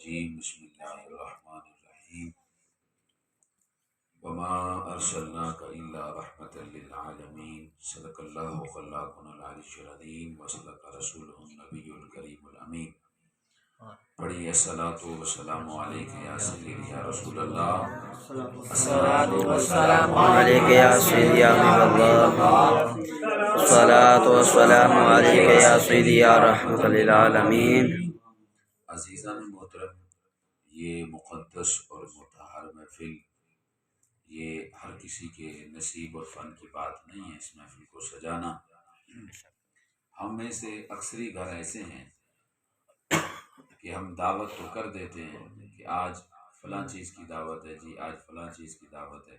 الرجیم بسم اللہ الرحمن الرحیم وما ارسلناک الا رحمۃ للعالمین صدق اللہ خلاقنا العلی العظیم وصدق رسولہ النبی الکریم الامین۔ پڑھی الصلاۃ والسلام علیک یا سیدی یا رسول اللہ، الصلاۃ والسلام علیک یا سیدی یا حبیب اللہ، الصلاۃ والسلام علیک یا سیدی یا رحمۃ للعالمین۔ عزیزان محترم، یہ مقدس اور مطہر محفل یہ ہر کسی کے نصیب اور فن کی بات نہیں ہے۔ اس محفل کو سجانا، ہم میں سے اکثری گھر ایسے ہیں کہ ہم دعوت تو کر دیتے ہیں کہ آج فلاں چیز کی دعوت ہے، جی آج فلاں چیز کی دعوت ہے۔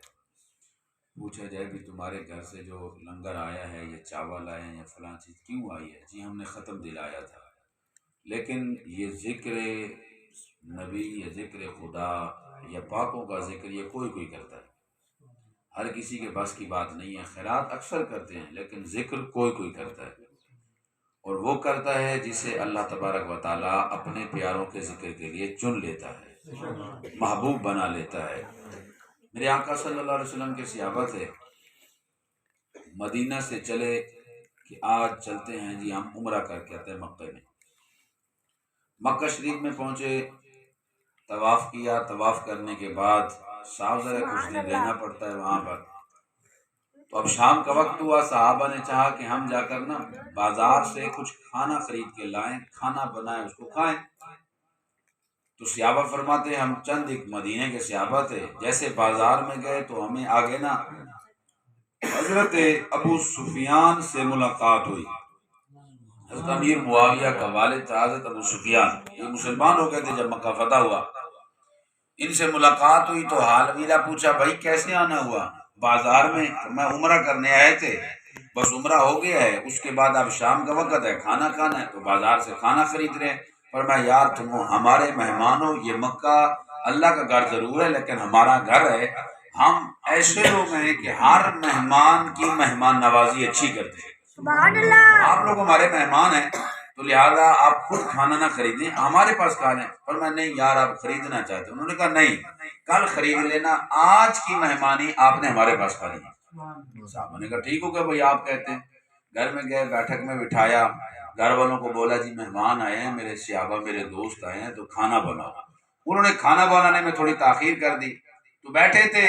پوچھا جائے بھی تمہارے گھر سے جو لنگر آیا ہے یا چاول آیا ہے یا فلاں چیز کیوں آئی ہے، جی ہم نے ختم دلایا تھا۔ لیکن یہ ذکر نبی یا ذکر خدا یا پاکوں کا ذکر یہ کوئی کرتا ہے، ہر کسی کے بس کی بات نہیں ہے۔ خیرات اکثر کرتے ہیں لیکن ذکر کوئی کرتا ہے، اور وہ کرتا ہے جسے اللہ تبارک و تعالیٰ اپنے پیاروں کے ذکر کے لیے چن لیتا ہے، محبوب بنا لیتا ہے۔ میرے آقا صلی اللہ علیہ وسلم کے صحابہ تھے، مدینہ سے چلے کہ آج چلتے ہیں جی ہم عمرہ کر کے آتے ہیں مکہ میں۔ مکہ شریف میں پہنچے، طواف کیا، طواف کرنے کے بعد صاحب ذرا کچھ دن رہنا پڑتا ہے وہاں پر۔ تو اب شام کا وقت ہوا، صحابہ نے چاہا کہ ہم جا کر نا بازار سے کچھ کھانا خرید کے لائیں، کھانا بنائیں، اس کو کھائیں۔ تو صحابہ فرماتے ہم چند ایک مدینے کے صحابہ تھے، جیسے بازار میں گئے تو ہمیں آگے نا حضرت ابو سفیان سے ملاقات ہوئی۔ حضرت امیر معاویہ کا والد تھا حضرت ابو سفیان، یہ مسلمان ہو گئے تھے جب مکہ فتح ہوا۔ ان سے ملاقات ہوئی تو حال ویلا پوچھا، بھائی کیسے آنا ہوا بازار میں؟ میں عمرہ کرنے آئے تھے، بس عمرہ ہو گیا ہے، اس کے بعد اب شام کا وقت ہے، کھانا کھانا ہے، تو بازار سے کھانا خرید رہے ہیں۔ پر میں یار تم ہمارے مہمان ہو، یہ مکہ اللہ کا گھر ضرور ہے لیکن ہمارا گھر ہے، ہم ایسے لوگ ہیں کہ ہر مہمان کی مہمان نوازی اچھی کرتے ہیں، سبحان اللہ، آپ لوگ ہمارے مہمان ہیں تو لہذا آپ خود کھانا نہ خریدیں، ہمارے پاس کھا لیں۔ پر میں نہیں یار آپ خریدنا چاہتے، انہوں نے کہا نہیں کل خرید لینا، آج کی مہمانی آپ نے ہمارے پاس کھا لی۔ صاحب نے کہا ٹھیک ہوگا بھائی آپ کہتے ہیں۔ گھر میں گئے، بیٹھک میں بٹھایا، گھر والوں کو بولا جی مہمان آئے ہیں، میرے صحابہ میرے دوست آئے ہیں تو کھانا بناؤ۔ انہوں نے کھانا بنانے میں تھوڑی تاخیر کر دی، تو بیٹھے تھے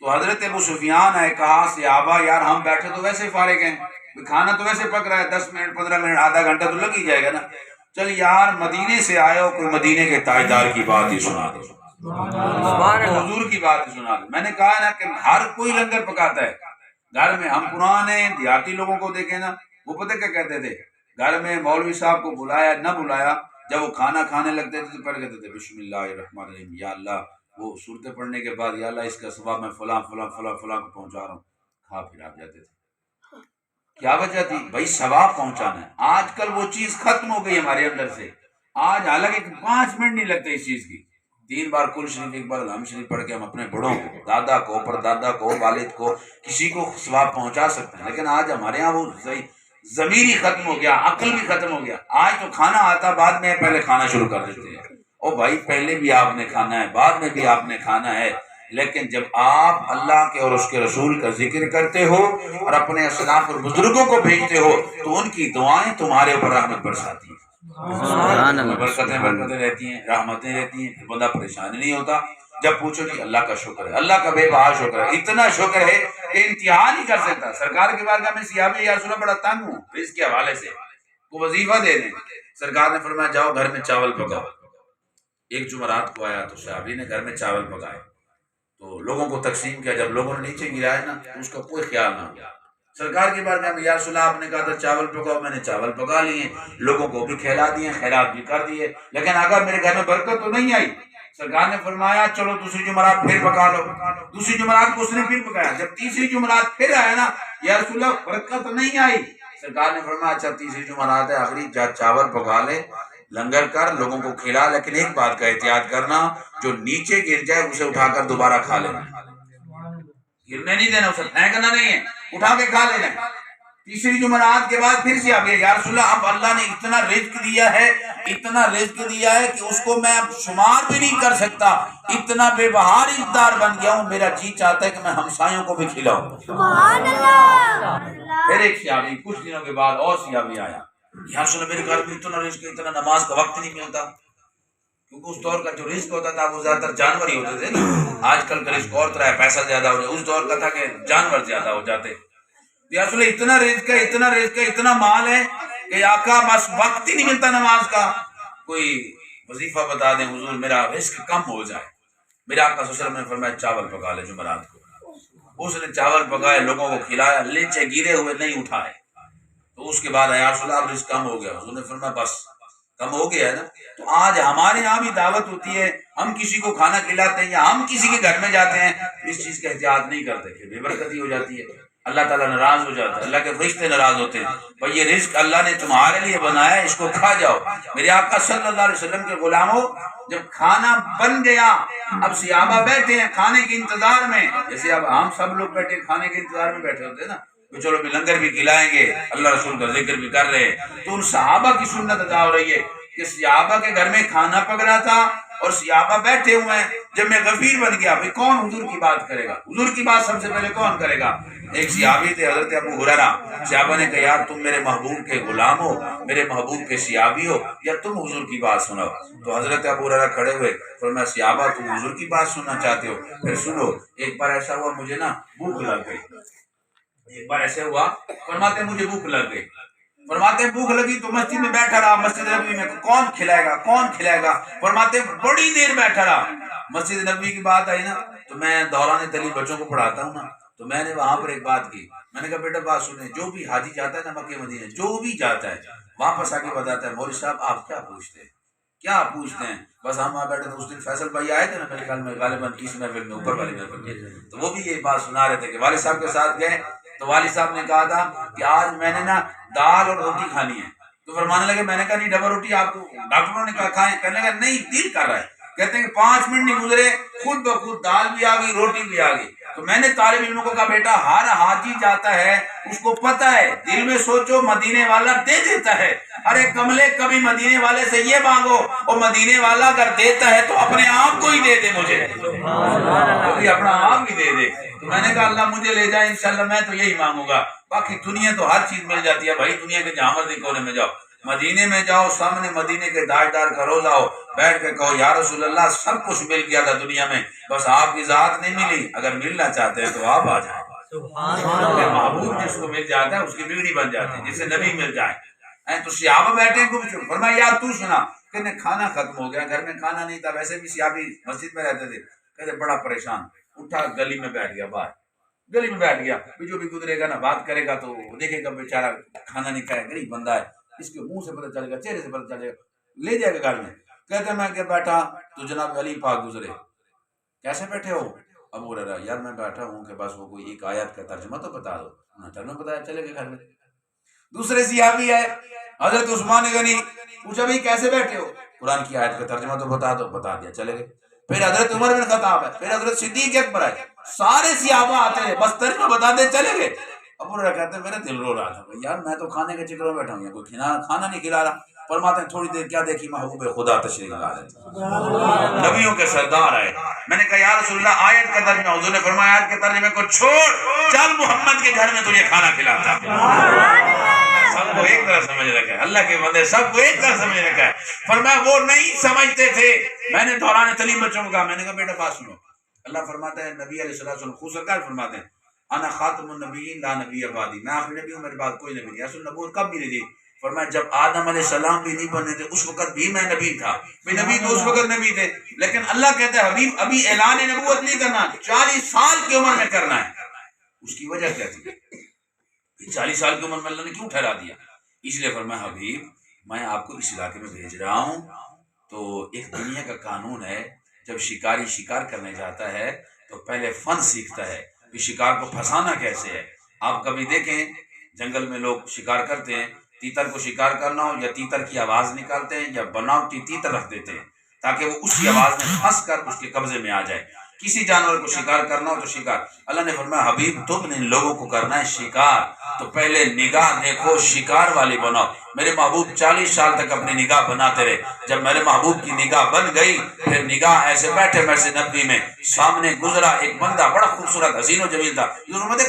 تو حضرت ابو سفیان آئے، کہا صحابہ یار ہم بیٹھے تو ویسے فارغ ہیں، کھانا تو ویسے پک رہا ہے، 10 منٹ 15 منٹ آدھا گھنٹہ تو لگ ہی جائے گا نا، چل یار مدینے سے آئے ہو، کوئی مدینے کے تاجدار کی بات ہی سنا دو، حضور کی بات ہی سنا دو۔ میں نے کہا نا کہ ہر کوئی لنگر پکاتا ہے گھر میں۔ ہم پرانے دیہاتی لوگوں کو دیکھیں نا، وہ پتہ کیا کہتے تھے، گھر میں مولوی صاحب کو بلایا نہ بلایا، جب وہ کھانا کھانے لگتے تھے تو پہلے کہتے تھے بسم اللہ الرحمن الرحیم، یا اللہ، وہ صورتیں پڑھنے کے بعد یا اللہ اس کا ثواب میں فلاں فلاں فلاں فلاں کو پہنچا رہا ہوں، کھا پھر آپ جاتے تھے۔ کیا وجہ تھی؟ بھائی ثواب پہنچانا ہے۔ آج کل وہ چیز ختم ہو گئی ہمارے اندر سے، آج حالانکہ 5 منٹ نہیں لگتے اس چیز کی، 3 بار کل شریف، 1 بار الحمد شریف پڑھ کے ہم اپنے بڑوں کو، دادا کو، پردادا کو، والد کو، کسی کو ثواب پہنچا سکتے ہیں۔ لیکن آج ہمارے ہاں وہ ضمیر ہی ختم ہو گیا، عقل بھی ختم ہو گیا۔ آج تو کھانا آتا بعد میں، پہلے کھانا شروع کر دیتے ہیں۔ او بھائی پہلے بھی آپ نے کھانا ہے، بعد میں بھی آپ نے کھانا ہے، لیکن جب آپ اللہ کے اور اس کے رسول کا ذکر کرتے ہو اور اپنے اسلاف اور بزرگوں کو بھیجتے ہو تو ان کی دعائیں تمہارے اوپر رحمت برساتی ہیں، برکتیں رہتی ہیں، رحمتیں رہتی ہیں، بندہ پریشان نہیں ہوتا۔ جب پوچھو کہ اللہ کا شکر ہے، اللہ کا بے بہا شکر ہے، اتنا شکر ہے کہ انتہا نہیں کر سکتا۔ سرکار کے بارگاہ میں صحابی یا رسول اللہ بڑا تنگ ہوں رزق کے حوالے سے، وہ وظیفہ دے دیں، سرکار نے فرمایا جاؤ گھر میں چاول پکاؤ۔ ایک جمعرات کو آیا تو صحابی نے گھر میں چاول پکائے تو لوگوں کو تقسیم کیا، جب لوگوں نے نیچے گرایا نا تو اس کا کوئی خیال نہ ہوا۔ سرکار کی بارگاہ میں یا رسول اللہ آپ نے کہا تھا چاول پکاؤ، میں نے چاول پکا لیے، لوگوں کو بھی کھلا دیے، خیرات بھی کر دیے، لیکن اگر میرے گھر میں برکت تو نہیں آئی۔ سرکار نے فرمایا چلو دوسری جمعرات پھر پکا لو۔ دوسری جمعرات کو اس نے پھر پکایا، جب تیسری جمعرات پھر آیا نا یا رسول اللہ برکت تو نہیں آئی، سرکار نے فرمایا اچھا تیسری جمعرات ہے، آخری چاول پکا لے، لنگر کر، لوگوں کو کھلا، لیکن ایک بات کا احتیاط کرنا، جو نیچے گر جائے اسے اٹھا کر دوبارہ کھا لینا، گرنے نہیں دینا، اسے پھینکنا نہیں ہے، اٹھا کے کھا لینا۔ تیسری جمعرات کے بعد پھر سے آ گئے، یا رسول اللہ اب اللہ نے اتنا رزق دیا ہے، اتنا رزق دیا ہے کہ اس کو میں اب شمار بھی نہیں کر سکتا، اتنا بے بہار اقدار بن گیا ہوں، میرا جی چاہتا ہے کہ میں ہمسایوں کو بھی کھلاؤں۔ سبحان اللہ۔ پھر ایک صحابی کچھ دنوں کے بعد اور صحابی آیا، یا رسول اللہ میرے گھر میں اتنا رزق، اتنا نماز کا وقت نہیں ملتا، کیونکہ اس دور کا جو رزق ہوتا تھا وہ زیادہ تر جانور ہی ہوتے تھے نا، آج کل کا رزق اور طرح ہے، پیسہ زیادہ ہو جائے، اس دور کا تھا کہ جانور زیادہ ہو جاتے۔ یا رسول اللہ اتنا رزق ہے، اتنا رزق ہے، اتنا مال ہے کہ آقا بس وقت ہی نہیں ملتا نماز کا، کوئی وظیفہ بتا دیں حضور میرا رزق کم ہو جائے۔ میرے آقا صلی اللہ علیہ وسلم نے فرمایا چاول پکا لے جمعرات کو، اس نے چاول پکائے، لوگوں کو کھلایا، لیچے گرے ہوئے نہیں اٹھائے، تو اس کے بعد یا رسول اللہ اب رزق کم ہو گیا، حضور نے فرمایا بس کم ہو گیا ہے نا۔ تو آج ہمارے یہاں بھی دعوت ہوتی ہے، ہم کسی کو کھانا کھلاتے ہیں یا ہم کسی کے گھر میں جاتے ہیں، اس چیز کا احتیاط نہیں کرتے کہ بے برکتی ہو جاتی ہے، اللہ تعالیٰ ناراض ہو جاتا ہے، اللہ کے فرشتے ناراض ہوتے ہیں، بھائی یہ رزق اللہ نے تمہارے لیے بنایا ہے، اس کو کھا جاؤ۔ میرے آقا صلی اللہ علیہ وسلم کے غلاموں، جب کھانا بن گیا، اب صحابہ بیٹھے ہیں کھانے کے انتظار میں، جیسے اب ہم سب لوگ بیٹھے کھانے کے انتظار میں بیٹھے ہوتے ہیں نا، تو چلو بھی لنگر بھی کھلائیں گے، اللہ رسول کا ذکر بھی کر رہے ہیں، تو ان صحابہ کی سنت ادا ہو رہی ہے کہ صحابہ کے گھر میں کھانا پک رہا تھا اور صحابہ بیٹھے ہوئے ہیں، جب میں غفیر بن گیا، بھئی کون حضور کی بات کرے گا، حضور کی بات سب سے پہلے کون کرے گا؟ ایک صحابی تھے حضرت ابو ہریرہ، صحابہ نے کہا یار تم میرے محبوب کے غلام ہو، میرے محبوب کے صحابی ہو، یا تم حضور کی بات سنو؟ تو حضرت ابو ہریرہ کھڑے ہوئے، فرمایا صحابہ تم حضور کی بات سننا چاہتے ہو؟ پھر سنو، ایک بار ایسا ہوا مجھے نا بھوک لگ گئی، ایک بار ایسے ہوا، فرماتے ہیں مجھے بھوک لگ گئی، فرماتے ہیں بھوک لگی تو مسجد میں بیٹھا رہا، مسجد نبوی میں کون کھلائے گا کون کھلائے گا، فرماتے ہیں بڑی دیر بیٹھا رہا، مسجد نبوی کی بات آئی نا، تو میں دوران تعلیم بچوں کو پڑھاتا ہوں نا، تو میں نے وہاں پر ایک بات کی، میں نے کہا بیٹا بات سنیں، جو بھی حاجی جاتا ہے نا مکہ مدینے، جو بھی جاتا ہے واپس آ کے بتاتا ہے مولوی صاحب آپ کیا پوچھتے ہیں، کیا پوچھتے ہیں؟ بس ہم وہاں بیٹھے تھے، اس دن فیصل بھائی آئے تھے نا میرے خیال میں غالباً اس محفل میں، اوپر والی محفل میں، تو وہ بھی یہ بات سنا رہے تھے کہ والد صاحب کے ساتھ گئے، تو والد صاحب نے کہا تھا کہ آج میں نے نا دال اور روٹی کھانی ہے، تو فرمانے لگے، میں نے کہا نہیں ڈبل روٹی آپ کو ڈاکٹروں نے کہا کھائیں، کہنے لگا نہیں دل کر رہا ہے، کہتے ہیں کہ 5 منٹ نہیں گزرے خود بخود دال بھی آ گئی روٹی بھی آ گئی۔ تو میں نے طالب علموں کو کہا بیٹا ہر حاجی جاتا ہے اس کو پتہ ہے، دل میں سوچو مدینے والا دے دیتا ہے، ارے کملے کبھی مدینے والے سے یہ مانگو، اور مدینے والا اگر دیتا ہے تو اپنے آپ کو ہی دے دے، مجھے کبھی اپنا آپ ہی دے دے۔ تو میں نے کہا اللہ مجھے لے جائے انشاءاللہ، میں تو یہی مانگوں گا، باقی دنیا تو ہر چیز مل جاتی ہے بھائی، دنیا کے جہاں مرضی کونے میں جاؤ، مدینے میں جاؤ، سامنے مدینے کے تاجدار کا روضہ ہو، بیٹھ کے کہو یا رسول اللہ سب کچھ مل گیا تھا دنیا میں، بس آپ کی ذات نہیں ملی، اگر ملنا چاہتے ہیں تو آپ آ جائیں۔ محبوب جس کو مل جاتا ہے اس کی بیڑی بن جاتی ہے، جسے نبی مل جائے۔ تو صحابہ بیٹھے ہیں، کچھ فرمایا یار تو سنا، کہنے کھانا ختم ہو گیا، گھر میں کھانا نہیں تھا، ویسے بھی صحابی مسجد میں رہتے تھے، کہتے بڑا پریشان، اٹھا گلی میں بیٹھ گیا، باہر گلی میں بیٹھ گیا، جو بھی گزرے گا نا بات کرے گا تو دیکھے گا بیچارہ کھانا نہیں کھایا، غریب بندہ ہے، اس کے منہ سے پتہ چلے گا، چہرے سے پتہ چلے گا، لے جائے گا گھر میں۔ کہتے میں کہ بیٹھا تو جناب علی پاک گزرے، کیسے بیٹھے ہو؟ ابو ہریرہ یار میں بیٹھا ہوں کہ بس وہ کوئی ایک آیت کا ترجمہ تو بتا دو، ترجمہ بتایا چلے گئے گھر میں۔ دوسرے صحابی ہے حضرت عثمان غنی، پوچھا بھائی کیسے بیٹھے ہو؟ قرآن کی آیت کا ترجمہ تو بتا دو، بتا دیا چلے گئے۔ پھر حضرت عمر بن خطاب ہے، پھر حضرت صدیق اکبر ہے، سارے صحابہ آتے ہیں بس ترجمہ بتا دے چلے گئے۔ ابو ہریرہ کہتے ہیں میرا دل رو رہا تھا یار میں تو کھانے کے چکر میں بیٹھا ہوں، کوئی کھانا نہیں کھلا رہا۔ فرماتے ہیں تھوڑی دیر کیا دیکھی محبوب خدا تشریف لا رہے تھے، نبیوں کے سردار آئے، میں نے کہا یا رسول اللہ آیت کا ترجمہ، حضور نے فرمایا آیت کے ترجمے کو چھوڑ، چل محمد کے گھر میں تجھے کھانا کھلاتا۔ سب کو ایک طرح سمجھ رکھا ہے، اللہ کے بندے سب کو ایک طرح سمجھ رکھا ہے۔ فرمایا وہ نہیں سمجھتے تھے، میں نے دوران تعلیم بچوں کو کہا، میں نے کہا بیٹا بات سنو، اللہ فرماتا ہے نبی علیہ الصلوۃ والسلام خود سرکار فرماتے ہیں انا خاتم النبیین لا نبی بعدی، میں آخری نبی ہوں، میرے بعد کوئی نبی نہیں۔ اصل نبوت کب ملی تھی؟ فرمایا جب آدم علیہ السلام بھی نہیں بنے تھے اس وقت بھی میں نبی تھا، بھی نبی تو اس وقت نبی تھے، لیکن اللہ کہتا ہے حبیب ابھی اعلان نبوت نہیں کرنا، 40 سال کی عمر میں کرنا ہے۔ اس کی وجہ کیا تھی؟ 40 سال کی عمر میں اللہ نے کیوں ٹھہرا دیا؟ اس لیے فرمایا حبیب میں آپ کو اس علاقے میں بھیج رہا ہوں، تو ایک دنیا کا قانون ہے، جب شکاری شکار کرنے جاتا ہے تو پہلے فن سیکھتا ہے کہ شکار کو پھنسانا کیسے ہے۔ آپ کبھی دیکھیں جنگل میں لوگ شکار کرتے ہیں، تیتر کو شکار کرنا ہو یا تیتر کی آواز نکالتے ہیں یا بناوٹی تیتر رکھ دیتے ہیں تاکہ وہ اس کی آواز میں پھنس کر اس کے قبضے میں آ جائے۔ کسی جانور کو شکار کرنا ہو تو شکار. اللہ نے فرمایا حبیب تم نے ان لوگوں کو کرنا ہے شکار تو پہلے نگاہ دیکھو شکار والی بناؤ. میرے محبوب 40 سال تک اپنی نگاہ بناتے رہے. جب میرے محبوب کی نگاہ بن گئی پھر نگاہ ایسے بیٹھے مسجد نبوی میں سامنے گزرا ایک بندہ بڑا خوبصورت حسین و جمیل تھا.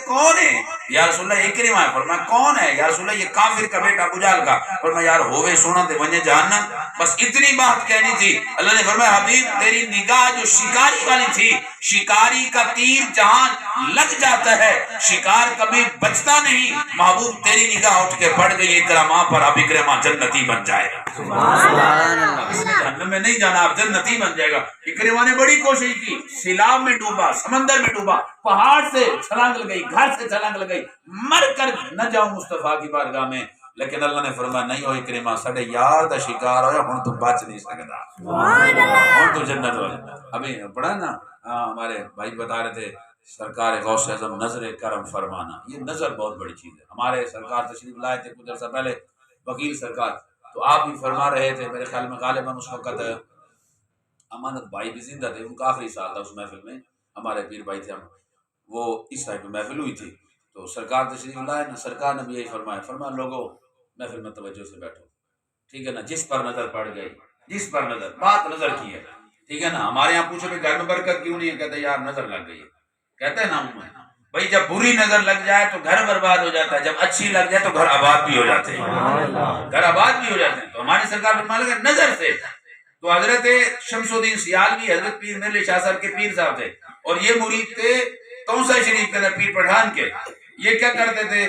کون ہے یا رسول اللہ؟ اکرمہ ہے. فرمایا کون ہے یا رسول اللہ؟ یہ کافر کا بیٹا ابو جہل کا. فرمایا یار ہوئے سونا تے ونجے جہنم. بس اتنی بات کہنی تھی. اللہ نے فرمایا حبیب تیری نگاہ جو شکاری والی تھی، شکاری کا تیر جہاں لگ جاتا ہے شکار کبھی بچتا نہیں. محبوب تیری نگاہ اٹھ کے پڑ گئی اکرمہ پر، اب اکرمہ جنتی بن جائے گا. جہنم میں نہیں جانا، آپ جنتی بن جائے گا. اکرمہ نے بڑی کوشش کی، سیلاب میں ڈوبا، سمندر میں ڈوبا، پہاڑ سے چھلانگ لگائی، گھر سے چھلانگ لگائی، مر کر نہ جاؤں مصطفیٰ کی بارگاہ میں. لیکن اللہ نے فرمایا نہیں ہو اکرمہ ساڈے یار دا شکار ہویا، ہن تو بچ نہیں سکدا، ہن تو جنت ہو جائے. ابھی پڑھا نا ہمارے بھائی بتا رہے تھے سرکار غوث اعظم نظر کرم فرمانا. یہ نظر بہت بڑی چیز ہے. ہمارے سرکار تشریف لائے تھے کچھ عرصہ پہلے وکیل سرکار، تو آپ بھی فرما رہے تھے، میرے خیال میں غالباً اس وقت امانت بھائی بھی زندہ تھے، ان کا آخری سال تھا اس محفل میں. ہمارے پیر بھائی تھے ہم، وہ اس سائڈ میں محفل ہوئی تھی تو سرکار تشریف لائے نا. سرکار نے بھی یہی فرمایا لوگوں محفل میں توجہ سے بیٹھو، ٹھیک ہے نا. جس پر نظر پڑ گئی، جس پر نظر، بات نظر کی ہے، ٹھیک ہے نا. ہمارے یہاں پوچھو کہ گھر میں برکت کیوں نہیں ہے؟ کہتے یار نظر لگ گئی ہے. کہتے ہیں نا بھائی جب بری نظر لگ جائے تو گھر برباد ہو جاتا ہے، جب اچھی لگ جائے تو گھر آباد بھی ہو جاتے ہیں، گھر آباد بھی ہو جاتے ہیں. تو ہمارے سرکار فرما لگا نظر سے. تو حضرت شمس الدین سیالوی حضرت پیر میرے شاہ صاحب کے پیر صاحب تھے، اور یہ مرید تھے توسہ شریف کے پیر پٹھان کے. یہ کیا کرتے تھے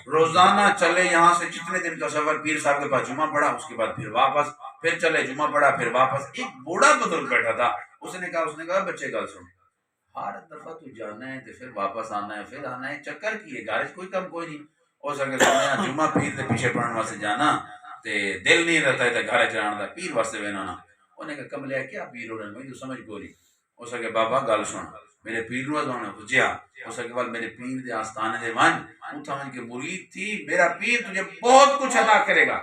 روزانہ چلے یہاں سے جتنے دن کا سفر، پیر صاحب کے پاس جمعہ پڑھا، اس کے بعد پھر واپس، پھر چلے جمعہ پڑھا، پھر واپس. ایک بوڑھا بزرگ بیٹھا تھا، اس نے کہا بچے گل سن، ہر دفعہ تو جانا ہے تو پھر واپس آنا ہے، پھر آنا ہے، چکر کی ہے، گھر کوئی کم کوئی نہیں. ہو سکے جمعہ پیر دے پیچھے پڑھنے واسطے جانا تے دل نہیں رہتا ہے گھر چلانا دا، پیر واسطے بنانا. انہیں کہا کملیا کیا پیر ہونا میں تو سمجھ کو نہیں. ہو سکے بابا گل سن، میرے پیر نو ازوانا پوچھیا، ہو سکے بعد میرے پیر دے آستانے دے من اتھا من کے مرید تھی، میرا پیر تجھے بہت کچھ عطا کرے گا.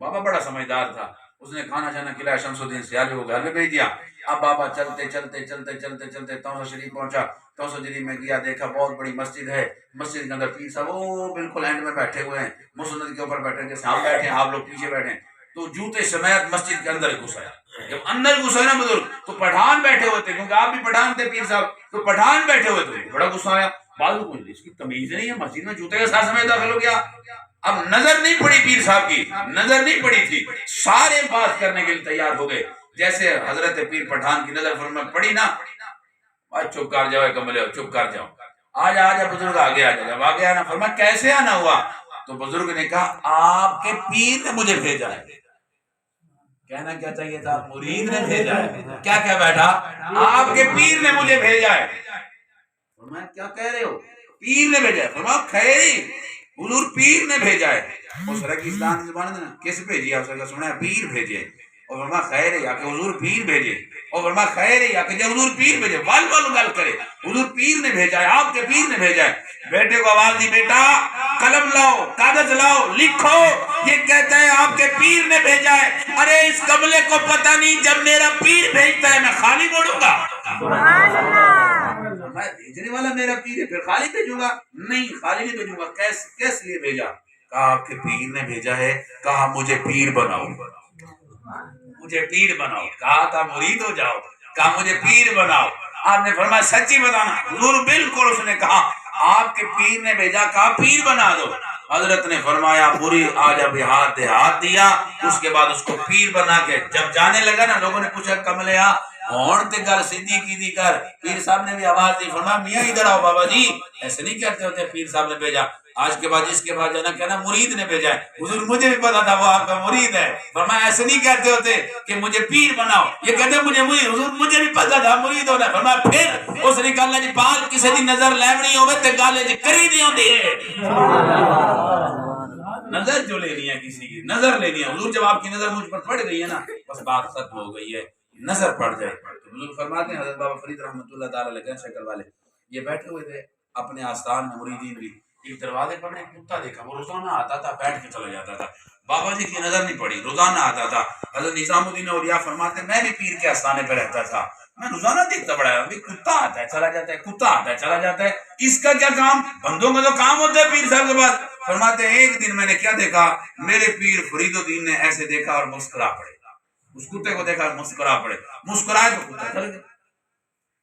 بابا بڑا سمجھدار تھا، اس نے کھانا شانا کھلایا، شمس الدین سیالوی کو گھر میں بھیج دیا. اب بابا چلتے چلتے چلتے چلتے چلتے توسہ شریف پہنچا. توسہ شریف میں گیا، دیکھا بہت بڑی مسجد ہے. مسجد کے اندر پیر صاحب وہ بالکل اینڈ میں بیٹھے ہوئے ہیں، مسند کے اوپر بیٹھے، جیسے ہم بیٹھے ہیں آپ لوگ پیچھے بیٹھے ہیں. تو جوتے سمیت مسجد کے اندر گھس آیا. جب اندر گھسا نا بزرگ تو پٹھان بیٹھے ہوئے تھے، کیونکہ آپ بھی پٹھان تھے پیر صاحب، تو پٹھان بیٹھے ہوئے تھے. بڑا غصہ آیا، بازو کو اس کی تمیز نہیں ہے، مسجد میں جوتے کے ساتھ سمیت داخل ہو گیا. اب نظر نہیں پڑی پیر صاحب کی، نظر نہیں پڑی تھی. سارے بات کرنے کے لیے تیار ہو گئے. جیسے حضرت پیر پٹھان کی نظر فرما پڑی نا، چپ کر جاؤ کملے، چپ کر جاؤ، آ جا بزرگ آگے آ جا. جب آگے آنا فرما کیسے آنا ہوا؟ تو بزرگ نے کہا آپ کے پیر نے مجھے بھیجا ہے. کہنا کیا چاہیے تھا؟ مرید نے بھیجا ہے. کیا کیا بیٹا؟ آپ کے پیر نے مجھے بھیجا ہے. فرمایا کیا کہہ رہے ہو؟ پیر نے بھیجا ہے. فرمایا خیری حضور پیر نے بھیجا ہے. اس طرح کی اسلام کی زبان ہے، کس بھیجی؟ آپ سے سنا ہے پیر بھیجے. اور فرمایا خیر ہے یا کہ حضور پیر بھیجے. اور فرمایا خیر ہے یا کہ حضور پیر بھیجے. وال گل کرے، حضور پیر نے بھیجا ہے، آپ کے پیر نے بھیجا ہے. بیٹے کو آواز دی بیٹا قلم لاؤ کاغذ لاؤ لکھو، یہ کہتا ہے آپ کے پیر نے بھیجا ہے. ارے اس کملے کو پتہ نہیں جب میرا پیر بھیجتا ہے میں خالی موڑوں گا؟ میں بھیجنے والا میرا پیر ہے، پھر خالی بھیجوں گا؟ نہیں خالی نہیں بھیجوں گا. کیس لیے بھیجا؟ کہا آپ کے پیر نے بھیجا ہے، کہا مجھے پیر بناؤ، مجھے پیر بناؤ. کہا تھا مرید ہو جاؤ، کہا مجھے پیر بناؤ. آپ نے فرمایا سچی بتانا؟ حضور بالکل. اس نے کہا آپ کے پیر نے بھیجا، کہا پیر بنا دو. حضرت نے فرمایا پوری آج اب ہاتھ دیا. اس کے بعد اس کو پیر بنا کے جب جانے لگا نا، لوگوں نے پوچھا کملیا ہون تے گل سیدھی کی دی کر. پیر صاحب نے بھی آواز دی، فرمایا میاں ادھر آؤ بابا جی، ایسے نہیں کہتے ہوتے پیر صاحب نے بھیجا. آج کے بعد اس کے بعد جانا کہنا مرید نے بھیجا ہے. حضور مجھے بھی پتا تھا وہ آپ کا مرید ہے. فرمایا ایسے نہیں کہتے ہوتے کہ مجھے پیر بناؤ، یہ کہتے مجھے مرید. حضور مجھے بھی پتا تھا مرید ہونا. فرمایا پھر اس نے کہا جی پاک کسی دی نظر لیونی ہوے تے گل جی کری نہیں ہوندی ہے. نظر جو لینی ہے کسی کی نظر لینی ہے. حضور جب آپ کی نظر مجھ پر پڑ گئی ہے نا، بس بات ختم ہو گئی ہے. نظر پڑ جائے. حضور فرماتے ہیں حضرت بابا فرید رحمۃ اللہ تعالی علیہ شکل والے یہ بیٹھے ہوئے تھے اپنے آستان میں مریدین بھی. ایک دروازے پر نے کتا دیکھا، وہ روزانہ آتا تھا بیٹھ کے چلا جاتا تھا. بابا جی کی نظر نہیں پڑی، روزانہ آتا تھا. حضرت نظام الدین اولیاء فرماتے ہیں میں بھی پیر کے آستانے پہ رہتا تھا. میں روزانہ دیکھتا بڑا ہے، کتا آتا ہے چلا جاتا ہے، کتا آتا ہے چلا جاتا ہے، اس کا کیا کام؟ بندوں کا تو کام ہوتا ہے پیر صاحب کے پاس۔ فرماتے ہیں ایک دن میں نے کیا دیکھا، میرے پیر فرید الدین نے ایسے دیکھا اور مسکرا پڑے، اس کتے کو دیکھا مسکرا پڑے، مسکرائے تو کتا چل گیا۔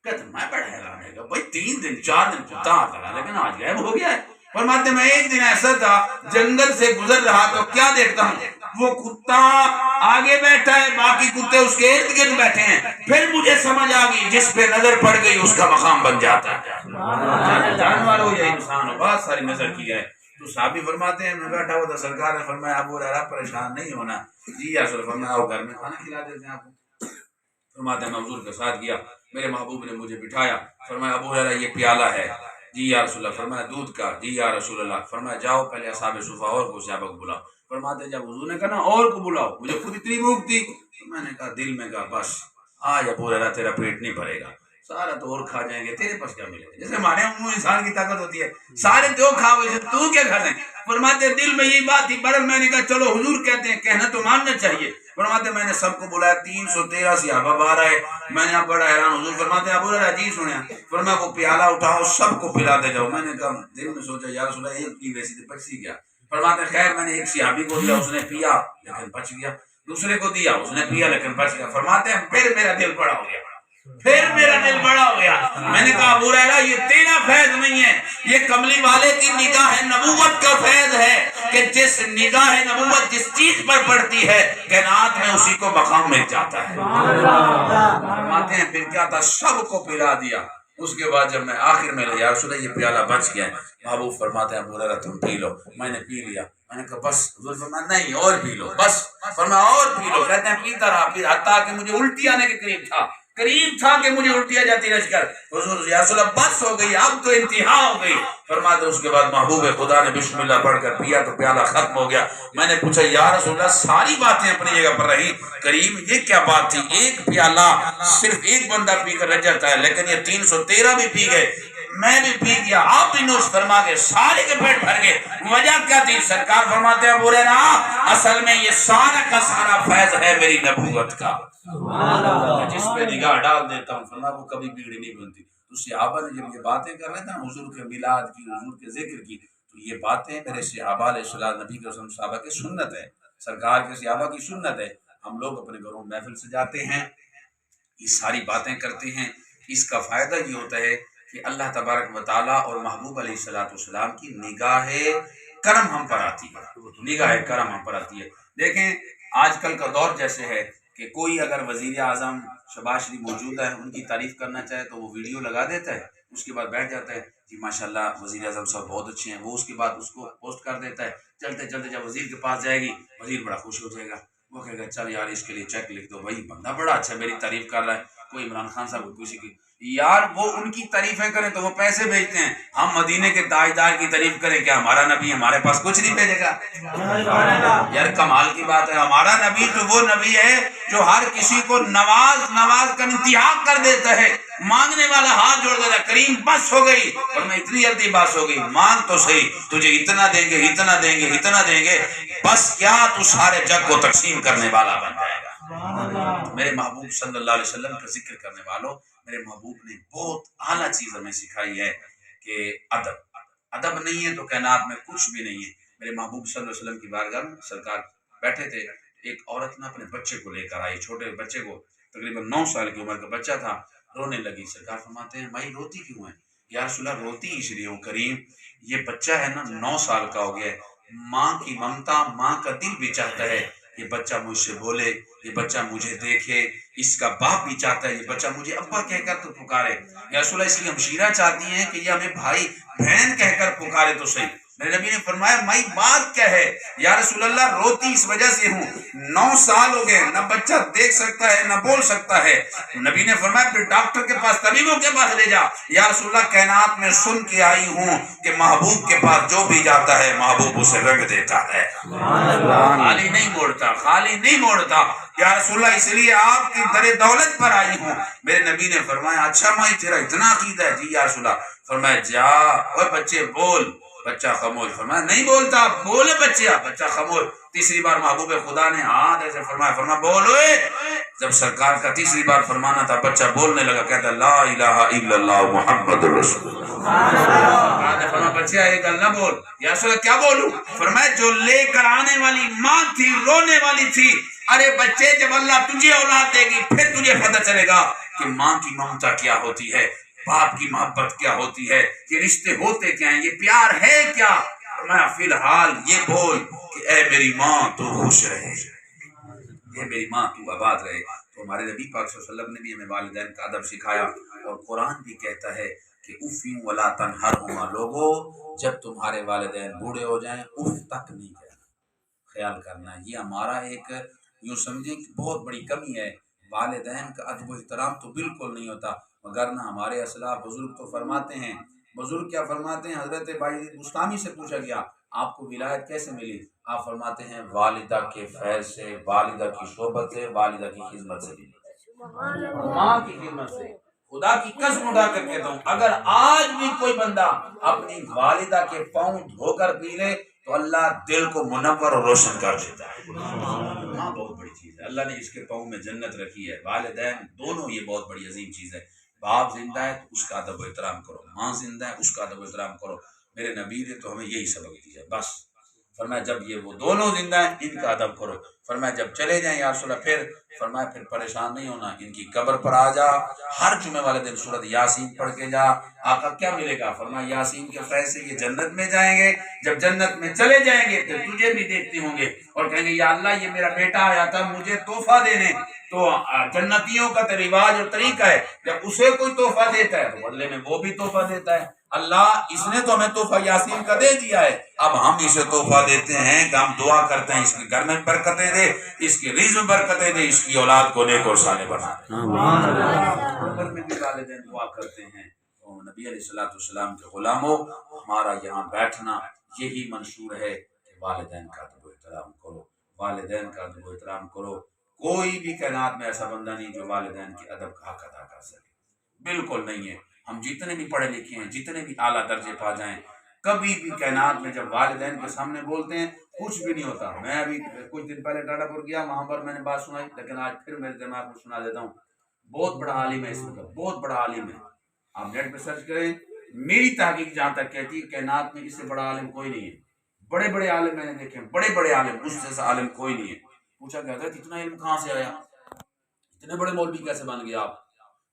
کہتے میں بڑا حیران ہے کہ بھائی 3 دن 4 دن کتا آتا رہا لیکن آج غائب ہو گیا ہے۔ فرماتے میں ایک دن ایسا تھا جنگل سے گزر رہا تو کیا دیکھتا ہوں، وہ کتا آگے بیٹھا ہے، باقی کتے اس کے ارد گرد بیٹھے ہیں۔ پھر مجھے سمجھ آ گئی جس پہ نظر پڑ گئی اس کا مقام بن جاتا ہے، جانور ہو یا انسان ہو، بہت ساری نظر کی ہے۔ تو صحابی فرماتے ہیں میں بیٹھا ہوا تھا، سرکار نے فرمایا ابو ہریرہ پریشان نہیں ہونا، جی یا رسول، فرمایا آؤ گھر میں کھانا کھلا دیتے ہیں آپ کو۔ فرماتے ہیں میں حضور کے ساتھ گیا، میرے محبوب نے مجھے بٹھایا، فرمایا ابو ہریرہ یہ پیالہ ہے، جی یا رسول اللہ، فرمایا دودھ کا، جی یا رسول اللہ، فرمایا جاؤ پہلے اصحاب صفہ اور کو صحابہ کو بلاؤ۔ فرماتے جب حضور نے کہا نا اور کو بلاؤ، مجھے خود اتنی بھوک تھی، تو میں نے کہا دل میں کہا بس آج ابو ہریرہ تیرا پیٹ نہیں بھرے گا، سارا تو اور کھا جائیں گے، تیرے پاس کیا ملے گا؟ جیسے ہمارے منہ انسان کی طاقت ہوتی ہے، سارے تو کھاؤ گے تو کیا کھا دیں؟ فرماتے دل میں یہی بات تھی، برل میں نے کہا چلو حضور کہتے ہیں کہنا تو ماننا چاہیے۔ فرماتے میں نے سب کو بلایا، 313 صحابہ باہر آئے، میں نے بڑا حیران، حضور فرماتے ابو ہریرہ جی سنیں، فرمایا وہ پیالہ اٹھاؤ سب کو پلاتے جاؤ۔ میں نے کہا دل میں سوچا یا رسول اللہ ایک پی ویسی تو بچی گیا۔ فرماتے خیر میں نے ایک صحابی کو دیا، اس نے پیا لیکن بچ گیا، دوسرے کو دیا اس نے پیا لیکن بچ گیا۔ فرماتے ہیں پھر میرا دل بڑا ہو گیا، پھر میرا دل بڑا ہو گیا، میں نے کہا ابو ہریرہ یہ تیرا فیض نہیں ہے، یہ کملی والے کی نگاہ نبوت کا فیض ہے کہ جس نگاہ نبوت جس چیز پر پڑتی ہے کائنات میں اسی کو مقام مل جاتا ہے۔ فرماتے ہیں پھر کیا تھا، سب کو پلا دیا۔ اس کے بعد جب میں آخر میں یا رسول اللہ یہ پیالہ بچ گیا ہے، محبوب فرماتے ہیں ابو ہریرہ تم پی لو، میں نے پی لیا۔ میں نے کہا بس، حضور فرمایا نہیں اور پی لو، بس، فرمایا اور پی لو۔ کہتے ہیں پیتا رہا، پھر حتیٰ کہ مجھے الٹی آنے کے قریب تھا کہ مجھے الٹی آ جاتی رج کر، حضور یا رسول اللہ بس ہو گئی، اب تو انتہا ہو گئی۔ فرماتے اس کے بعد محبوب خدا نے بسم اللہ پڑھ کر پیا تو پیالہ ختم ہو گیا۔ میں نے پوچھا یا رسول اللہ ساری باتیں اپنی جگہ پر رہی، کریم یہ کیا بات تھی، ایک پیالہ صرف ایک بندہ پی کر رہ جاتا ہے لیکن یہ 313 بھی پی گئے، میں بھی پی گیا، آپ بھی نوش فرما گئے، سارے کے پیٹ بھر گئے، وجہ کیا تھی؟ سرکار فرماتے ہیں ابو ہریرہ اصل میں یہ سارا کا سارا فیض ہے میری نبوت کا، جس پہ نگاہ ڈال دیتا ہوں فرمایا وہ کبھی بگڑی نہیں بنتی۔ تو صحابہ نے جب یہ باتیں کر رہے تھے نا حضور کے میلاد کی، حضور کے ذکر کی، تو یہ باتیں میرے صحابہ علیہ السلام، نبی کے رسول صحابہ کی سنت ہے، سرکار کے صحابہ کی سنت ہے۔ ہم لوگ اپنے گھروں میں محفل سجاتے ہیں، یہ ساری باتیں کرتے ہیں، اس کا فائدہ یہ ہوتا ہے کہ اللہ تبارک و تعالیٰ اور محبوب علیہ السلام کی نگاہ کرم ہم پر آتی ہے، نگاہ کرم ہم پر آتی ہے۔ دیکھیں آج کل کا دور جیسے ہے کہ کوئی اگر وزیر اعظم شہباز شریف موجود ہے ان کی تعریف کرنا چاہے تو وہ ویڈیو لگا دیتا ہے، اس کے بعد بیٹھ جاتا ہے جی ماشاءاللہ وزیر اعظم صاحب بہت اچھے ہیں، وہ اس کے بعد اس کو پوسٹ کر دیتا ہے، چلتے چلتے جب وزیر کے پاس جائے گی وزیر بڑا خوش ہو جائے گا، وہ کہے گا چل یار اس کے لیے چیک لکھ دو، بھائی بندہ بڑا اچھا میری تعریف کر رہا ہے۔ کوئی عمران خان صاحب کو کسی کی یار وہ ان کی تعریفیں کریں تو وہ پیسے بھیجتے ہیں، ہم مدینے کے تاجدار کی تعریف کریں کیا ہمارا نبی ہمارے پاس کچھ نہیں بھیجے گا؟ یار کمال کی بات ہے، ہمارا نبی تو وہ نبی ہے جو ہر کسی کو نواز کر انتہا کر دیتا ہے، مانگنے والا ہاتھ جوڑ دیتا ہے، کریم بس ہو گئی، اور میں اتنی جلدی بس ہو گئی، مانگ تو صحیح، تجھے اتنا دیں گے اتنا دیں گے اتنا دیں گے، بس کیا تو سارے جگ کو تقسیم کرنے والا بن جائے گا۔ میرے محبوب صلی اللہ علیہ وسلم کا ذکر کرنے والوں، میرے محبوب نے بہت اعلیٰ چیز ہمیں سکھائی ہے کہ ادب نہیں ہے تو کائنات میں کچھ بھی نہیں ہے۔ میرے محبوب صلی اللہ علیہ وسلم کی بارگاہ میں سرکار بیٹھے تھے، ایک عورت نے اپنے بچے کو لے کر آئی، چھوٹے بچے کو، تقریباً 9 سال کی عمر کا بچہ تھا، رونے لگی۔ سرکار فرماتے ہیں مائی روتی کیوں ہے؟ یا رسول اللہ روتی اس لیے ہوں کریم یہ بچہ ہے نا 9 سال کا ہو گیا ہے، ماں کی ممتا، ماں کا دل بھی چاہتا ہے یہ بچہ مجھ سے بولے، یہ بچہ مجھے دیکھے، اس کا باپ بھی چاہتا ہے یہ بچہ مجھے ابا کہہ کر تو پکارے۔ یا رسول اللہ اس لیے ہمشیرہ چاہتی ہیں کہ یہ ہمیں بھائی بہن کہہ کر پکارے تو صحیح۔ میرے نبی نے فرمایا مائی بات کیا ہے؟ یا رسول اللہ روتی اس وجہ سے ہوں 9 سال ہو گئے، نہ بچہ دیکھ سکتا ہے نہ بول سکتا ہے۔ نبی نے فرمایا پھر ڈاکٹر کے پاس، طبیبوں کے پاس لے جا۔ یا رسول اللہ کائنات میں سن کے آئی ہوں کہ محبوب کے پاس جو بھی جاتا ہے محبوب اسے رنگ دیتا ہے، خالی نہیں موڑتا، خالی نہیں موڑتا۔ یا رسول اللہ اس لیے آپ کی در دولت پر آئی ہوں۔ میرے نبی نے فرمایا اچھا مائی تیرا اتنا عقیدہ ہے؟ جی یا رسول اللہ۔ فرمایا جا اوے بچے بول، بچہ خاموش، فرمایا نہیں بولتا، بولے بچہ، بچہ خاموش، تیسری بار محبوب خدا نے ہاتھ ایسے فرمایا بولو. جب سرکار کا تیسری بار فرمانا تھا بچہ بولنے لگا, کہتا لا الہ الا اللہ محمد رسول اللہ. فرمایا بچہ ایک گل نہ بول. یا رسول اللہ کیا بولوں؟ فرمایا جو لے کر آنے والی ماں تھی رونے والی تھی. ارے بچے جب اللہ تجھے اولاد دے گی پھر تجھے پتہ چلے گا کہ ماں کی ممتا کیا ہوتی ہے, باپ کی محبت کیا ہوتی ہے, یہ رشتے ہوتے کیا ہیں, یہ پیار ہے کیا. فرمایا فی الحال یہ بول کہ اے میری ماں تو خوش رہے, اے میری ماں تو آباد رہے. تو ہمارے نبی پاک صلی اللہ علیہ وسلم نے بھی ہمیں والدین کا ادب سکھایا, اور قرآن بھی کہتا ہے کہ اف ولا تنہرہما, لوگو جب تمہارے والدین بوڑھے ہو جائیں اف تک نہیں کہنا, خیال کرنا. یہ ہمارا ایک یوں سمجھیں کہ بہت بڑی کمی ہے. والدین کا ادب و احترام تو بالکل نہیں ہوتا, مگر نہ ہمارے اسلاف بزرگ تو فرماتے ہیں. بزرگ کیا فرماتے ہیں؟ حضرت باعزید بستامی سے پوچھا گیا آپ کو ولایت کیسے ملی؟ آپ فرماتے ہیں والدہ کے فیض سے, والدہ کی صحبت سے, والدہ کی خدمت سے, ماں کی خدمت سے. خدا کی قسم اٹھا کر کہتا ہوں اگر آج بھی کوئی بندہ اپنی والدہ کے پاؤں دھو کر پی لے تو اللہ دل کو منور اور روشن کر دیتا ہے. ماں بہت بڑی چیز ہے, اللہ نے اس کے پاؤں میں جنت رکھی ہے. والدین دونوں یہ بہت بڑی عظیم چیز ہے. باپ زندہ ہے تو اس کا ادب و احترام کرو, ماں زندہ ہے اس کا ادب و احترام کرو. میرے نبی نے تو ہمیں یہی سبق دیا بس. فرمایا جب یہ وہ دونوں زندہ ہیں ان کا ادب کرو. فرمایا جب چلے جائیں یا رسول اللہ پھر فرمایا پھر پریشان نہیں ہونا, ان کی قبر پر آ جا, ہر جمعے والے دن سورۃ یاسین پڑھ کے جا. آقا کیا ملے گا؟ فرمایا یاسین کے فیض سے یہ جنت میں جائیں گے, جب جنت میں چلے جائیں گے پھر تجھے بھی دیکھتے ہوں گے اور کہیں گے یا اللہ یہ میرا بیٹا آیا تھا مجھے تحفہ دینے. تو جنتیوں کا رواج اور طریقہ ہے جب اسے کوئی تحفہ دیتا ہے تو بدلے میں وہ بھی تحفہ دیتا ہے. اللہ اس نے تو ہمیں تحفہ یاسین کا دے دیا ہے, اب ہم اسے تحفہ دیتے ہیں کہ ہم دعا کرتے ہیں اس کے گھر میں برکتیں دے, اس کے رزق میں برکتیں دے, اس کی اولاد کو نیک اور صالح بنا دے. گھر میں بھی والدین دعا کرتے ہیں. تو نبی علیہ السلام کے غلاموں ہمارا یہاں بیٹھنا یہی منشور ہے کہ والدین کا ادب و احترام کرو, والدین کا ادب و احترام کرو. کوئی بھی کائنات میں ایسا بندہ نہیں جو والدین کی ادب کا حق ادا کر سکے, بالکل نہیں ہے. ہم جتنے بھی پڑھے لکھے ہیں, جتنے بھی اعلیٰ درجے پا جائیں, کبھی بھی کائنات میں جب والدین کے سامنے بولتے ہیں کچھ بھی نہیں ہوتا. میں ابھی کچھ دن پہلے ٹاٹا پور گیا, وہاں پر میں نے بات سنائی, لیکن آج پھر میرے دماغ کو سنا دیتا ہوں. بہت بڑا عالم ہے اس وقت, بہت بڑا عالم ہے, آپ نیٹ پہ سرچ کریں. میری تحقیق جہاں تک کہتی ہے کائنات میں اس سے بڑا عالم کوئی نہیں ہے. بڑے بڑے عالم میں نے دیکھے, بڑے بڑے عالم, اس جیسا عالم کوئی نہیں ہے. پوچھا کہ حضرت اتنا علم کہاں سے آیا, اتنے بڑے مولوی کیسے بن گیا آپ؟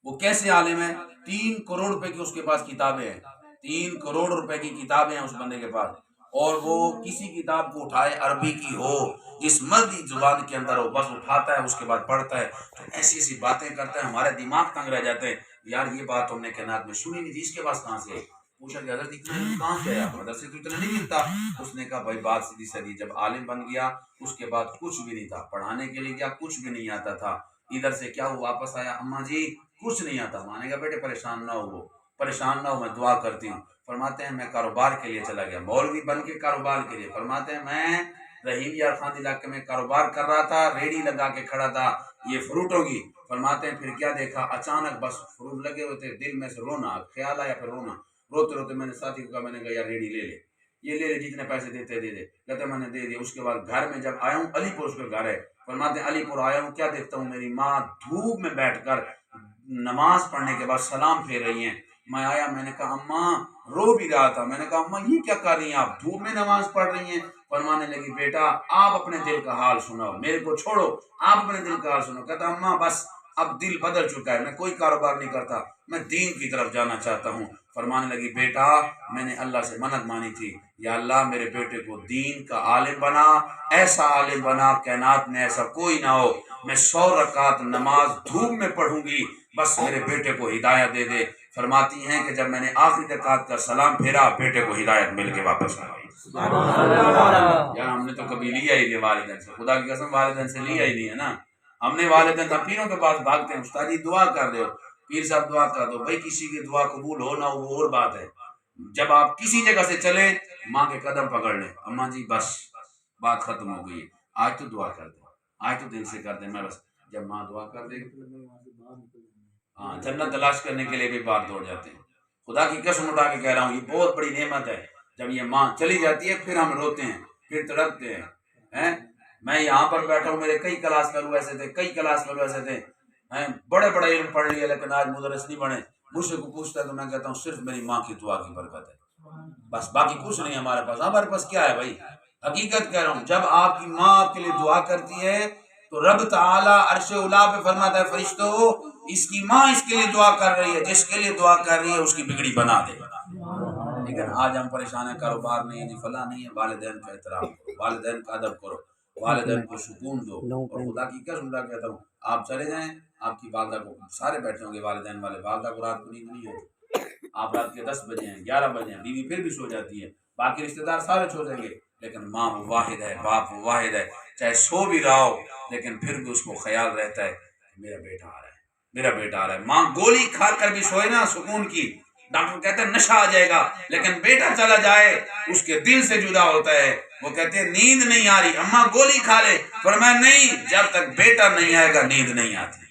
وہ کیسے عالم ہے؟ 3 کروڑ روپے کی اس کے پاس کتابیں ہیں, 3 کروڑ روپے کی کتابیں ہیں اس بندے کے پاس, اور وہ کسی کتاب کو اٹھائے عربی کی ہو جس مرضی زبان کے اندر ہو بس اٹھاتا ہے, اس کے بعد پڑھتا ہے. تو ایسی ایسی باتیں کرتا ہے ہمارے دماغ تنگ رہ جاتے ہیں, یار یہ بات ہم نے کائنات میں سنی نہیں تھی, اس کے پاس کہاں سے ہے؟ پوچھا کہ حضرت اتنا علم کہاں سے آیا, مدرسے تو اتنا نہیں ملتا. اس نے کہا بھائی بات سیدھی سادی, جب عالم بن گیا اس کے بعد کچھ بھی نہیں تھا, پڑھانے کے لیے گیا کچھ بھی نہیں آتا تھا. ادھر سے کیا ہو واپس آیا, اماں جی کچھ نہیں آتا. ماں نے کہا بیٹے پریشان نہ ہو, پریشان نہ ہو, میں دعا کرتی ہوں. فرماتے ہیں میں کاروبار کے لیے چلا گیا, مولوی بن کے کاروبار کے لیے. فرماتے ہیں میں رحیم یار خان علاقے میں کاروبار کر رہا تھا, ریڑھی لگا کے کھڑا تھا, یہ فروٹوں کی. فرماتے ہیں پھر کیا دیکھا, اچانک بس فروٹ لگے ہوئے تھے, دل میں سے رونا خیال آیا, پھر رونا, روتے روتے میں نے ساتھی کو کہا, میں نے کہا یار ریڑھی لے لے, یہ لے لے, جتنے پیسے دیتے دے دے. کہتے میں نے دے دیا. اس کے بعد گھر میں جب آیا ہوں, علی پور اس کا گھر ہے, فرماتے ہیں علی پور آیا ہوں, کیا دیکھتا ہوں میری ماں دھوپ میں بیٹھ کر نماز پڑھنے کے بعد سلام پھیر رہی ہیں. میں آیا, میں نے کہا اماں, رو بھی رہا تھا, میں نے کہا اماں یہ کیا کر رہی ہیں آپ, دھوپ میں نماز پڑھ رہی ہیں؟ فرمانے لگی بیٹا آپ اپنے دل کا حال سناؤ, میرے کو چھوڑو, آپ اپنے دل کا حال سناؤ. کہتا اماں بس اب دل بدل چکا ہے, میں کوئی کاروبار نہیں کرتا, میں دین کی طرف جانا چاہتا ہوں. فرمانے لگی بیٹا میں نے اللہ سے منت مانی تھی, یا اللہ میرے بیٹے کو دین کا عالم بنا, ایسا عالم بنا کائنات میں ایسا کوئی نہ ہو, میں 100 رکعت نماز دھوپ میں پڑھوں گی, بس میرے بیٹے کو ہدایت دے دے. فرماتی ہیں کہ جب میں نے آخری رکعت کا سلام پھیرا, بیٹے کو ہدایت مل کے واپس آئی. یار ہم نے تو کبھی لیا ہی نہیں والدین سے, خدا کی قسم والدین سے لیا ہی نہیں ہے نا. ہم نے والدین کا پیروں کے پاس بھاگتے ہیں, استاد جی دعا کر دو, پیر صاحب دعا کر دو. بھائی کسی کی دعا قبول ہو نہ ہو وہ اور بات ہے. جب آپ کسی جگہ سے چلے ماں کے قدم پکڑ لیں, اماں جی بس بات ختم ہو گئی ہے, آج تو دعا کر دیں, آج تو دل سے کر دیں. میں بس جب ماں دعا کر دے ہاں جنت تلاش کرنے کے لیے بھی باہر دوڑ جاتے ہیں. خدا کی قسم اٹھا کے کہہ رہا ہوں یہ بہت بڑی نعمت ہے. جب یہ ماں چلی جاتی ہے پھر ہم روتے ہیں, پھر تڑپتے ہیں. میں یہاں پر بیٹھا ہوں، میرے کئی کلاس فیلو ایسے تھے، کئی کلاس فیلو ایسے تھے، ہیں بڑے بڑے علم پڑھ لیے لیکن آج مدرس نہیں بنے. مجھ سے کو پوچھتا ہے تو میں کہتا ہوں صرف میری ماں کی دعا کی برکت ہے، بس باقی کچھ نہیں ہمارے پاس. ہمارے پاس کیا ہے بھائی؟ حقیقت کہہ رہا ہوں، جب آپ کی ماں آپ کے لیے دعا کرتی ہے تو رب تعالی عرش اولا پہ فرماتا ہے فرشتو اس کی ماں اس کے لیے دعا کر رہی ہے، جس کے لیے دعا کر رہی ہے اس کی بگڑی بنا دے. لیکن آج ہم پریشان ہیں، کاروبار نہیں ہے جی، فلاں نہیں ہے. والدین کا احترام کرو، والدین کا ادب کرو، والدین کو سکون دو. اور خدا کی قسم کہتا ہوں، آپ چلے جائیں، آپ کی والدہ کو سارے بیٹھے ہوں گے والدین والے، والدہ کو رات کو نیند نہیں ہوتی. آپ رات کے 10 بجے ہیں، 11 بجے ہیں، بیوی پھر بھی سو جاتی ہے، باقی رشتہ دار سارے سو جائیں گے، لیکن ماں وہ واحد ہے، باپ وہ واحد ہے. چاہے سو بھی رہا ہو لیکن پھر بھی اس کو خیال رہتا ہے کہ میرا بیٹا آ رہا ہے، میرا بیٹا آ رہا ہے. ماں گولی کھا کر بھی سوئے نا سکون کی، ڈاکٹر کہتے ہیں نشہ آ جائے گا، لیکن بیٹا چلا جائے اس کے دل سے جدا ہوتا ہے. وہ کہتے ہیں نیند نہیں آ رہی، اماں گولی کھا لے، فرمایا نہیں، جب تک بیٹا نہیں آئے گا نیند نہیں آتی.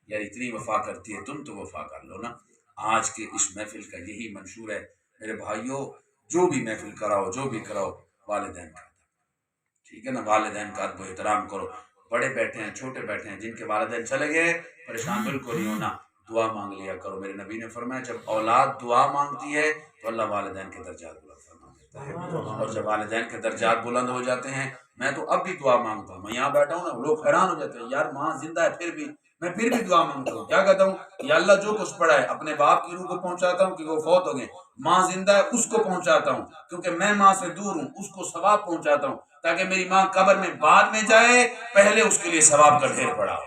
یار اتنی وفا کرتی ہے، تم تو وفا کر لو نا. آج کے اس محفل کا یہی منشور ہے میرے بھائیوں، جو بھی محفل کراؤ، جو بھی کراؤ، والدین کا ٹھیک ہے نا، والدین کا ادب و احترام کرو. بڑے بیٹھے ہیں، چھوٹے بیٹھے ہیں، جن کے والدین چلے گئے پریشان بالکل نہیں ہونا، دعا مانگ لیا کرو. میرے نبی نے فرمایا جب اولاد دعا مانگتی ہے تو اللہ والدین کے درجات بلند فرما دیتا ہے، اور جب والدین کے درجات بلند ہو جاتے ہیں، میں تو اب بھی دعا مانگتا ہوں. میں یہاں بیٹھا ہوں نا، لوگ حیران ہو جاتے ہیں، یار ماں زندہ ہے پھر بھی میں پھر بھی دعا مانگتا ہوں. کیا کہتا ہوں؟ یا اللہ جو کچھ پڑا ہے اپنے باپ کی روح کو پہنچاتا ہوں کیونکہ وہ فوت ہو گئے، ماں زندہ ہے اس کو پہنچاتا ہوں کیونکہ میں ماں سے دور ہوں، اس کو ثواب پہنچاتا ہوں تاکہ میری ماں قبر میں بعد میں جائے، پہلے اس کے لیے ثواب کا ڈھیر پڑا ہو.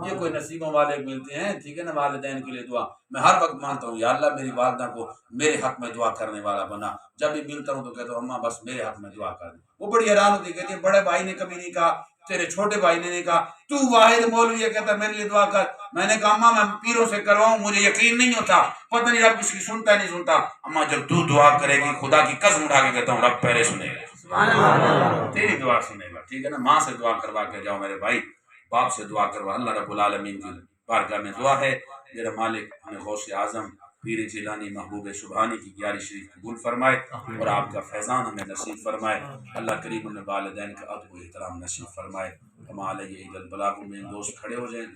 یہ کوئی نصیبوں والے ملتے ہیں، ٹھیک ہے نا. والدین کے لیے دعا میں ہر وقت مانتا ہوں، یا اللہ میری والدہ کو میرے حق میں دعا کرنے والا بنا. جب بھی ملتا ہوں تو کہتا ہوں اماں بس میرے حق میں دعا کر دیں. وہ بڑی حیران ہوتی، کہتی ہے بڑے بھائی نے کبھی نہیں کہا، تیرے چھوٹے بھائی نے نہیں کہا، تو واحد مولوی ہے کہتا میرے لیے دعا کر. میں نے کہا اماں میں پیروں سے کرواؤں، مجھے یقین نہیں ہوتا، پتہ نہیں رب کسی کی سنتا نہیں سنتا. اماں جب تو دعا کرے گی خدا کی قسم اٹھا کے کہتا ہوں رب پہلے سنے گا، تیری دعا سنے گا. ٹھیک ہے نا. ماں سے دعا کروا کے جاؤ میرے بھائی، باپ سے دعا کروا. اللہ رب العالمین کی بارگاہ میں دعا ہے میرا مالک ہمیں غوث اعظم پیر جیلانی محبوب سبحانی کی گیاری شریف قبول فرمائے اور آپ کا فیضان ہمیں نصیب فرمائے. اللہ کریم ہمیں والدین کا ادب و احترام نصیب فرمائے. ہم علیہ عید البلاغ میں دوست کھڑے ہو جائیں.